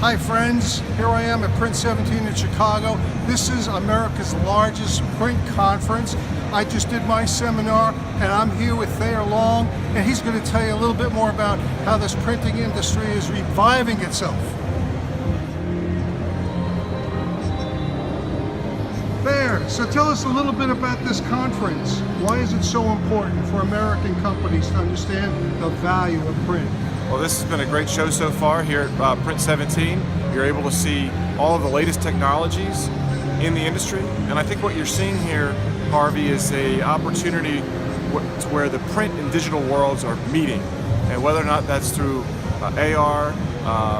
Hi friends, here I am at Print 17 in Chicago. This is America's largest print conference. I just did my seminar and I'm here with Thayer Long, and he's going to tell you a little bit more about how this printing industry is reviving itself. Thayer, so tell us a little bit about this conference. Why is it so important for American companies to understand the value of print? Well, this has been a great show so far here at Print 17. You're able to see all of the latest technologies in the industry, and I think what you're seeing here, Harvey, is an opportunity where the print and digital worlds are meeting, and whether or not that's through AR,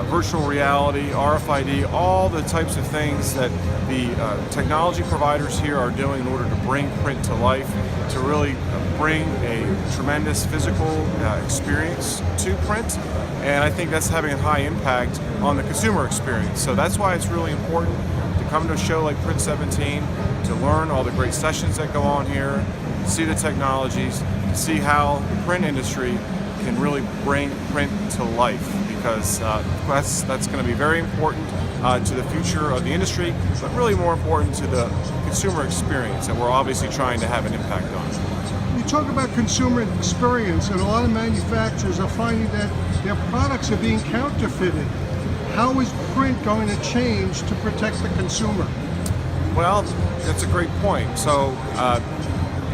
virtual reality, RFID, all the types of things that the technology providers here are doing in order to bring print to life, to really bring a tremendous physical experience to print, and I think that's having a high impact on the consumer experience. So that's why it's really important to come to a show like Print 17, to learn all the great sessions that go on here, see the technologies, to see how the print industry can really bring print to life, because that's going to be very important to the future of the industry, but really more important to the consumer experience that we're obviously trying to have an impact on. You talk about consumer experience, and a lot of manufacturers are finding that their products are being counterfeited. How is print going to change to protect the consumer? Well, that's a great point. So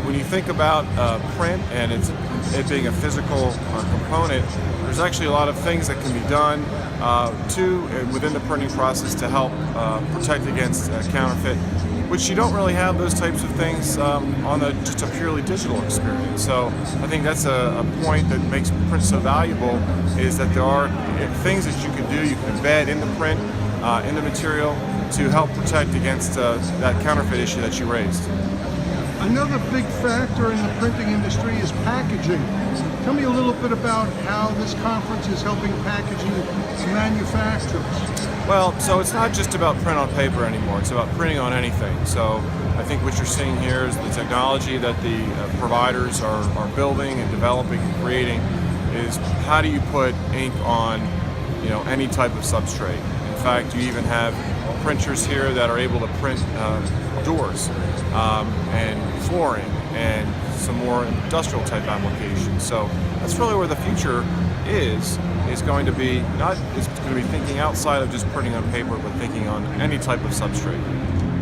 when you think about print and it being a physical component, there's actually a lot of things that can be done within the printing process to help protect against counterfeit, which you don't really have those types of things on just a purely digital experience. So I think that's a point that makes print so valuable, is that there are things that you can do, you can embed in the print, in the material, to help protect against that counterfeit issue that you raised. Another big factor in the printing industry is packaging. Tell me a little bit about how this conference is helping packaging manufacturers. Well, so it's not just about print on paper anymore, it's about printing on anything. So I think what you're seeing here is the technology that the providers are building and developing and creating is how do you put ink on any type of substrate. In fact, you even have printers here that are able to print doors and flooring and some more industrial type applications. So that's really where the future is going to be. It's going to be thinking outside of just printing on paper, but thinking on any type of substrate.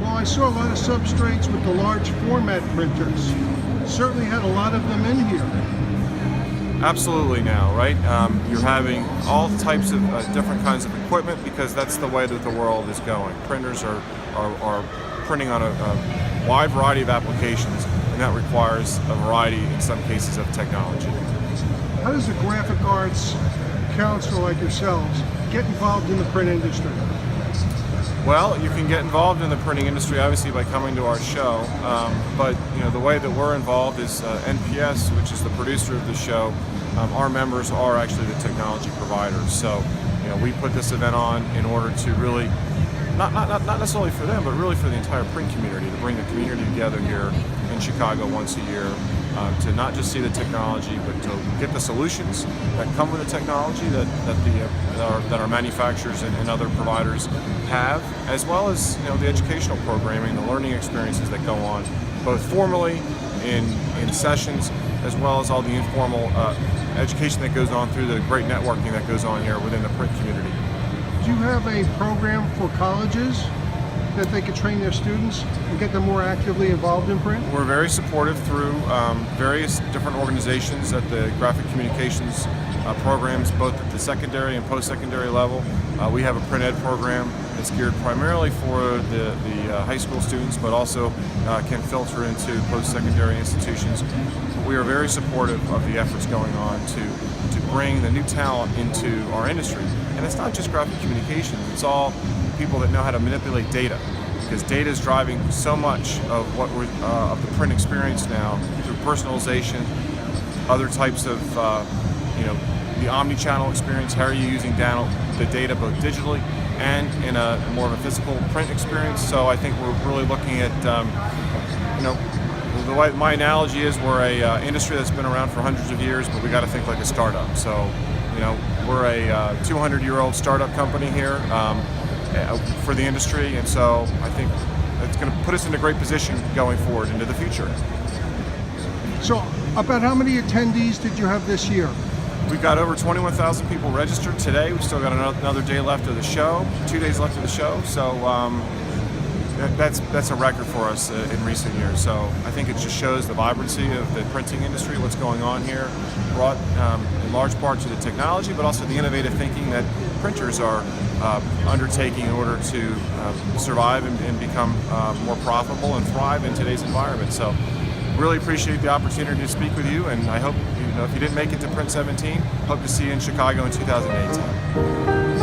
Well, I saw a lot of substrates with the large format printers. Certainly had a lot of them in here. Absolutely now, right? You're having all types of different kinds of equipment, because that's the way that the world is going. Printers are printing on a wide variety of applications, and that requires a variety, in some cases, of technology. How does the graphic arts council like yourselves get involved in the print industry? Well, you can get involved in the printing industry obviously by coming to our show, but the way that we're involved is NPES, which is the producer of the show. Our members are actually the technology providers, so we put this event on in order to really not necessarily for them, but really for the entire print community, to bring the community together here in Chicago once a year, to not just see the technology, but to get the solutions that come with the technology that our manufacturers and other providers have, as well as the educational programming, the learning experiences that go on, both formally in sessions, as well as all the informal education that goes on through the great networking that goes on here within the print community. Do you have a program for colleges that they could train their students and get them more actively involved in print? We're very supportive through various different organizations at the graphic communications programs, both at the secondary and post-secondary level. We have a print ed program that's geared primarily for the high school students, but also can filter into post-secondary institutions. We are very supportive of the efforts going on to bring the new talent into our industry. And it's not just graphic communications, it's all people that know how to manipulate data, because data is driving so much of of the print experience now through personalization, other types of the omni-channel experience. How are you using the data both digitally and in a more of a physical print experience? So I think we're really looking at the way my analogy is, we're a industry that's been around for hundreds of years, but we got to think like a startup. So We're a 200-year-old startup company here for the industry, and so I think it's going to put us in a great position going forward into the future. So, about how many attendees did you have this year? We've got over 21,000 people registered today. We've still got another day left of the show, 2 days left of the show. So that's a record for us in recent years. So I think it just shows the vibrancy of the printing industry, what's going on here, brought in large part to the technology, but also the innovative thinking that printers are undertaking in order to survive and become more profitable and thrive in today's environment. So really appreciate the opportunity to speak with you, and I hope, if you didn't make it to Print 17, hope to see you in Chicago in 2018.